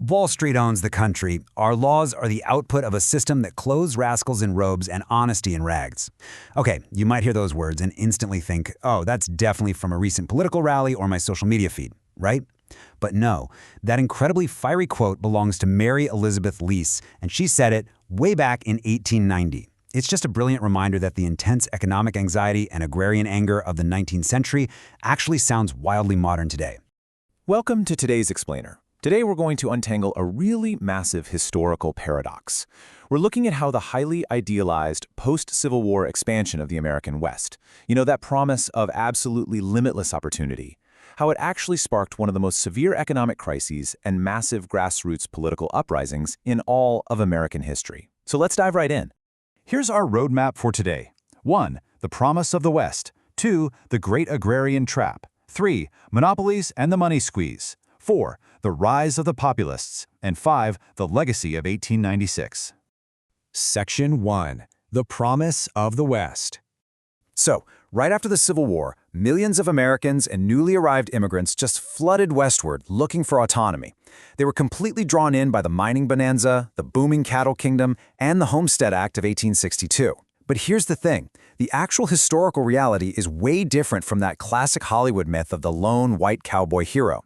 Wall Street owns the country. Our laws are the output of a system that clothes rascals in robes and honesty in rags. Okay, you might hear those words and instantly think, oh, that's definitely from a recent political rally or my social media feed, right? But no, that incredibly fiery quote belongs to Mary Elizabeth Lease, and she said it way back in 1890. It's just a brilliant reminder that the intense economic anxiety and agrarian anger of the 19th century actually sounds wildly modern today. Welcome to today's Explainer. Today we're going to untangle a really massive historical paradox. We're looking at how the highly idealized post-Civil War expansion of the American West, that promise of absolutely limitless opportunity, how it actually sparked one of the most severe economic crises and massive grassroots political uprisings in all of American history. So let's dive right in. Here's our roadmap for today. 1. The promise of the West. 2. The great agrarian trap. 3. Monopolies and the money squeeze. 4. The rise of the populists. And 5. The legacy of 1896. Section 1. The promise of the West. So, right after the Civil War, millions of Americans and newly arrived immigrants just flooded westward looking for autonomy. They were completely drawn in by the mining bonanza, the booming cattle kingdom, and the Homestead Act of 1862. But here's the thing. The actual historical reality is way different from that classic Hollywood myth of the lone white cowboy hero.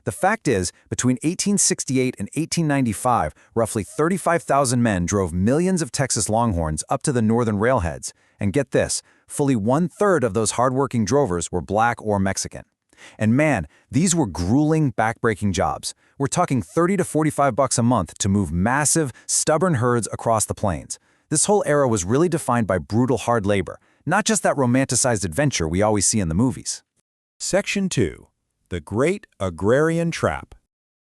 The fact is, between 1868 and 1895, roughly 35,000 men drove millions of Texas Longhorns up to the northern railheads. And get this, fully one-third of those hardworking drovers were black or Mexican. And man, these were grueling, backbreaking jobs. We're talking $30 to $45 a month to move massive, stubborn herds across the plains. This whole era was really defined by brutal hard labor, not just that romanticized adventure we always see in the movies. Section 2. The Great Agrarian Trap.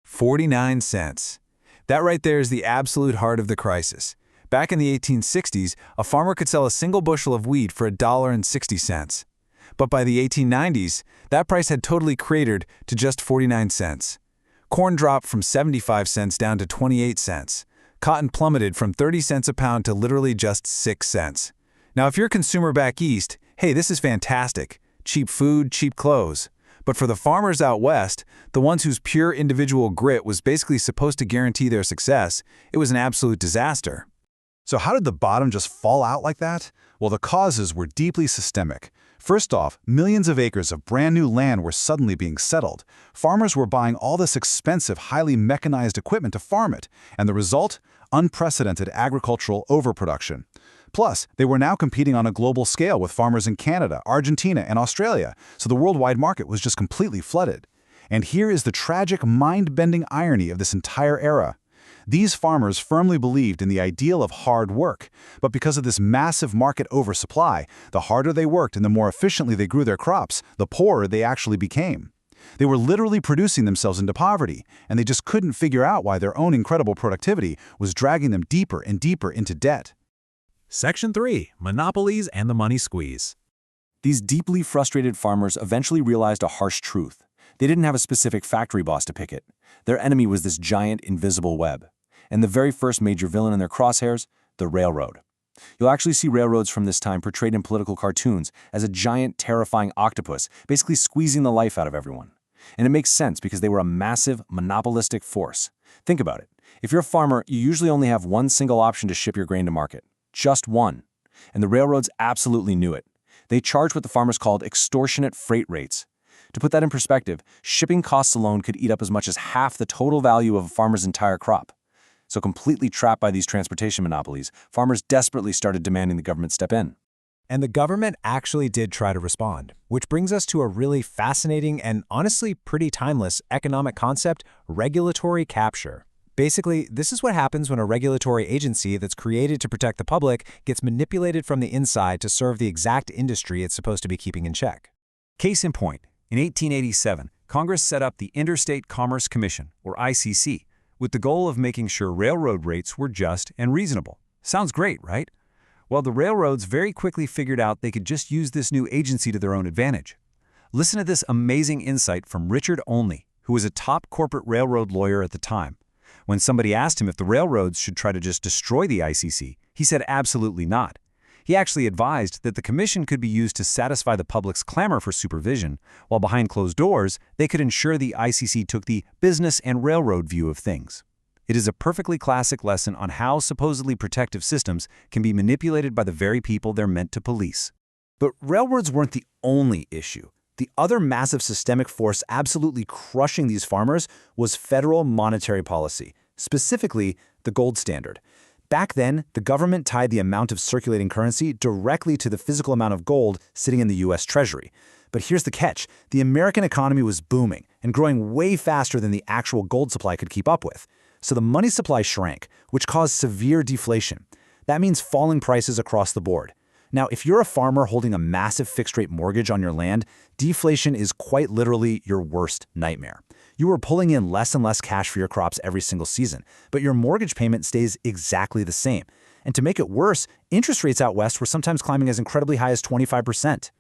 49 cents. That right there is the absolute heart of the crisis. Back in the 1860s, a farmer could sell a single bushel of wheat for $1.60. But by the 1890s, that price had totally cratered to just 49 cents. Corn dropped from 75 cents down to 28 cents. Cotton plummeted from 30 cents a pound to literally just 6 cents. Now, if you're a consumer back east, hey, this is fantastic. Cheap food, cheap clothes. But for the farmers out west, the ones whose pure individual grit was basically supposed to guarantee their success, it was an absolute disaster. So how did the bottom just fall out like that? Well, the causes were deeply systemic. First off, millions of acres of brand new land were suddenly being settled. Farmers were buying all this expensive, highly mechanized equipment to farm it, and the result? Unprecedented agricultural overproduction. Plus, they were now competing on a global scale with farmers in Canada, Argentina, and Australia, so the worldwide market was just completely flooded. And here is the tragic, mind-bending irony of this entire era. These farmers firmly believed in the ideal of hard work, but because of this massive market oversupply, the harder they worked and the more efficiently they grew their crops, the poorer they actually became. They were literally producing themselves into poverty, and they just couldn't figure out why their own incredible productivity was dragging them deeper and deeper into debt. Section 3. Monopolies and the money squeeze. These deeply frustrated farmers eventually realized a harsh truth. They didn't have a specific factory boss to picket. Their enemy was this giant invisible web. And the very first major villain in their crosshairs, the railroad. You'll actually see railroads from this time portrayed in political cartoons as a giant, terrifying octopus, basically squeezing the life out of everyone. And it makes sense because they were a massive, monopolistic force. Think about it. If you're a farmer, you usually only have one single option to ship your grain to market. Just one. And the railroads absolutely knew it. They charged what the farmers called extortionate freight rates. To put that in perspective, shipping costs alone could eat up as much as half the total value of a farmer's entire crop. So completely trapped by these transportation monopolies, farmers desperately started demanding the government step in. And the government actually did try to respond, which brings us to a really fascinating and honestly pretty timeless economic concept, regulatory capture. Basically, this is what happens when a regulatory agency that's created to protect the public gets manipulated from the inside to serve the exact industry it's supposed to be keeping in check. Case in point, in 1887, Congress set up the Interstate Commerce Commission, or ICC, with the goal of making sure railroad rates were just and reasonable. Sounds great, right? Well, the railroads very quickly figured out they could just use this new agency to their own advantage. Listen to this amazing insight from Richard Olney, who was a top corporate railroad lawyer at the time. When somebody asked him if the railroads should try to just destroy the ICC, he said absolutely not. He actually advised that the commission could be used to satisfy the public's clamor for supervision, while behind closed doors, they could ensure the ICC took the business and railroad view of things. It is a perfectly classic lesson on how supposedly protective systems can be manipulated by the very people they're meant to police. But railroads weren't the only issue. The other massive systemic force absolutely crushing these farmers was federal monetary policy, specifically the gold standard. Back then, the government tied the amount of circulating currency directly to the physical amount of gold sitting in the U.S. Treasury. But here's the catch. The American economy was booming and growing way faster than the actual gold supply could keep up with. So the money supply shrank, which caused severe deflation. That means falling prices across the board. Now, if you're a farmer holding a massive fixed-rate mortgage on your land, deflation is quite literally your worst nightmare. You are pulling in less and less cash for your crops every single season, but your mortgage payment stays exactly the same. And to make it worse, interest rates out west were sometimes climbing as incredibly high as 25%.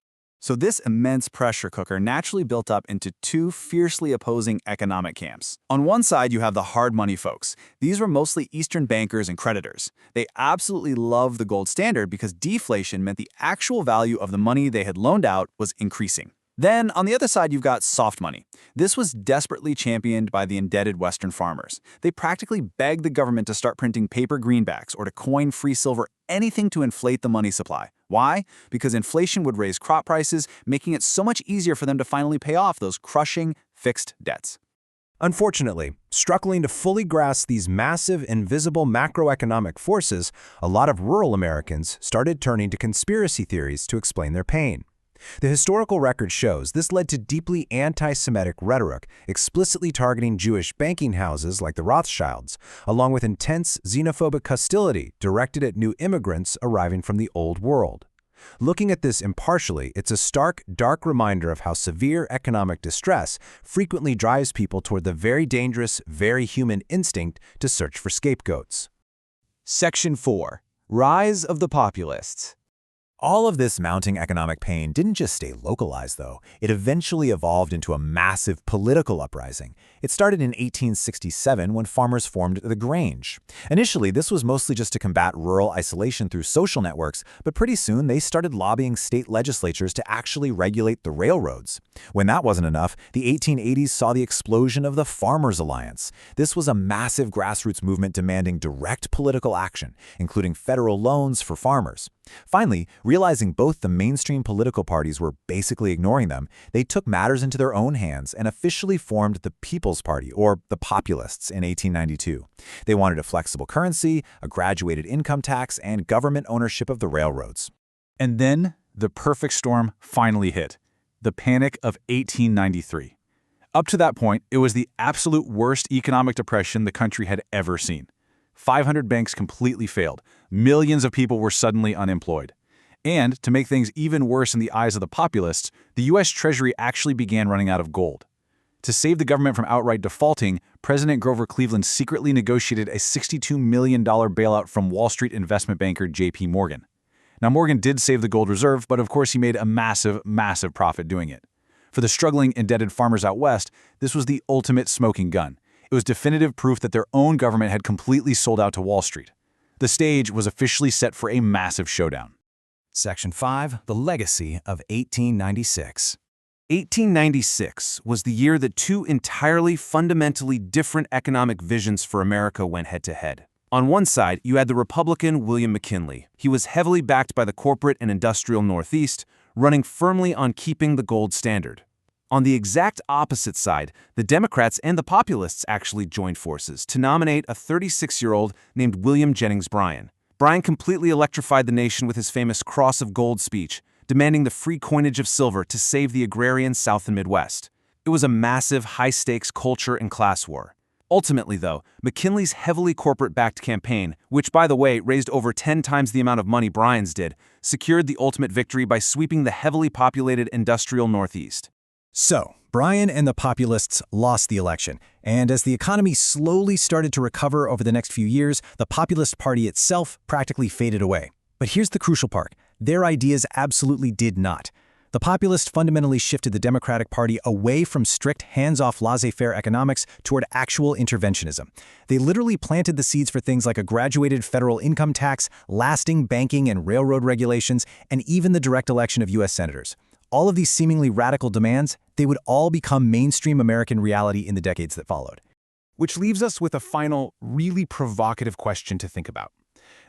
So this immense pressure cooker naturally built up into two fiercely opposing economic camps. On one side, you have the hard money folks. These were mostly Eastern bankers and creditors. They absolutely loved the gold standard because deflation meant the actual value of the money they had loaned out was increasing. Then, on the other side, you've got soft money. This was desperately championed by the indebted Western farmers. They practically begged the government to start printing paper greenbacks or to coin free silver, anything to inflate the money supply. Why? Because inflation would raise crop prices, making it so much easier for them to finally pay off those crushing fixed debts. Unfortunately, struggling to fully grasp these massive, invisible macroeconomic forces, a lot of rural Americans started turning to conspiracy theories to explain their pain. The historical record shows this led to deeply anti-Semitic rhetoric, explicitly targeting Jewish banking houses like the Rothschilds, along with intense xenophobic hostility directed at new immigrants arriving from the Old World. Looking at this impartially, it's a stark, dark reminder of how severe economic distress frequently drives people toward the very dangerous, very human instinct to search for scapegoats. Section 4. Rise of the Populists. All of this mounting economic pain didn't just stay localized, though. It eventually evolved into a massive political uprising. It started in 1867 when farmers formed the Grange. Initially, this was mostly just to combat rural isolation through social networks, but pretty soon they started lobbying state legislatures to actually regulate the railroads. When that wasn't enough, the 1880s saw the explosion of the Farmers' Alliance. This was a massive grassroots movement demanding direct political action, including federal loans for farmers. Finally, realizing both the mainstream political parties were basically ignoring them, they took matters into their own hands and officially formed the People's Party, or the Populists, in 1892. They wanted a flexible currency, a graduated income tax, and government ownership of the railroads. And then the perfect storm finally hit, the Panic of 1893. Up to that point, it was the absolute worst economic depression the country had ever seen. 500 banks completely failed. Millions of people were suddenly unemployed. And, to make things even worse in the eyes of the populists, the U.S. Treasury actually began running out of gold. To save the government from outright defaulting, President Grover Cleveland secretly negotiated a $62 million bailout from Wall Street investment banker J.P. Morgan. Now, Morgan did save the gold reserve, but of course he made a massive, massive profit doing it. For the struggling, indebted farmers out west, this was the ultimate smoking gun. It was definitive proof that their own government had completely sold out to Wall Street. The stage was officially set for a massive showdown. Section 5. The Legacy of 1896. 1896 was the year that two entirely fundamentally different economic visions for America went head-to-head. On one side, you had the Republican William McKinley. He was heavily backed by the corporate and industrial Northeast, running firmly on keeping the gold standard. On the exact opposite side, the Democrats and the Populists actually joined forces to nominate a 36-year-old named William Jennings Bryan. Bryan completely electrified the nation with his famous Cross of Gold speech, demanding the free coinage of silver to save the agrarian South and Midwest. It was a massive, high-stakes culture and class war. Ultimately, though, McKinley's heavily corporate-backed campaign, which, by the way, raised over 10 times the amount of money Bryan's did, secured the ultimate victory by sweeping the heavily populated industrial Northeast. So, Bryan and the Populists lost the election, and as the economy slowly started to recover over the next few years, the Populist Party itself practically faded away. But here's the crucial part. Their ideas absolutely did not. The Populists fundamentally shifted the Democratic Party away from strict, hands-off laissez-faire economics toward actual interventionism. They literally planted the seeds for things like a graduated federal income tax, lasting banking and railroad regulations, and even the direct election of U.S. senators. All of these seemingly radical demands, they would all become mainstream American reality in the decades that followed. Which leaves us with a final, really provocative question to think about.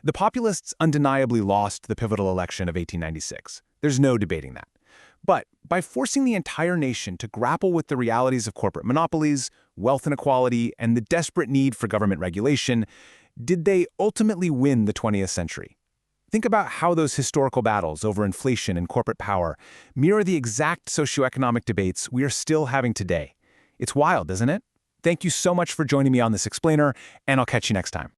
The populists undeniably lost the pivotal election of 1896. There's no debating that. But by forcing the entire nation to grapple with the realities of corporate monopolies, wealth inequality, and the desperate need for government regulation, did they ultimately win the 20th century? Think about how those historical battles over inflation and corporate power mirror the exact socioeconomic debates we are still having today. It's wild, isn't it? Thank you so much for joining me on this explainer, and I'll catch you next time.